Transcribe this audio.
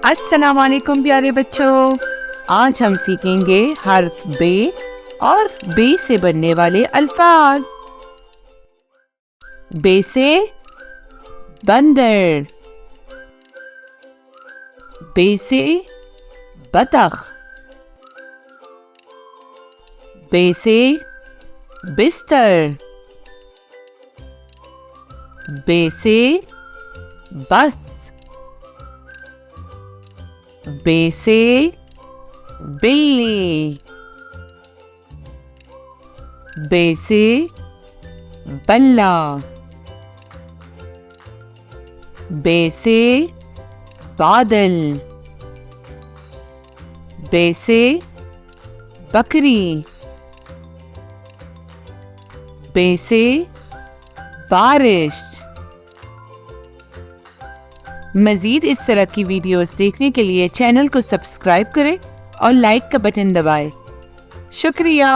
अस्सलाम वालेकुम प्यारे बच्चों। आज हम सीखेंगे हर्फ बे और बे से बनने वाले अल्फाज। बे से बंदर, बे से बतख, बे से बिस्तर, बे से बस, बे से बिल्ली, बे से बल्ला, बे से बादल, बे से बकरी, बे से बारिश। मज़ीद इस तरह की वीडियोस देखने के लिए चैनल को सब्सक्राइब करें और लाइक का बटन दबाएं। शुक्रिया।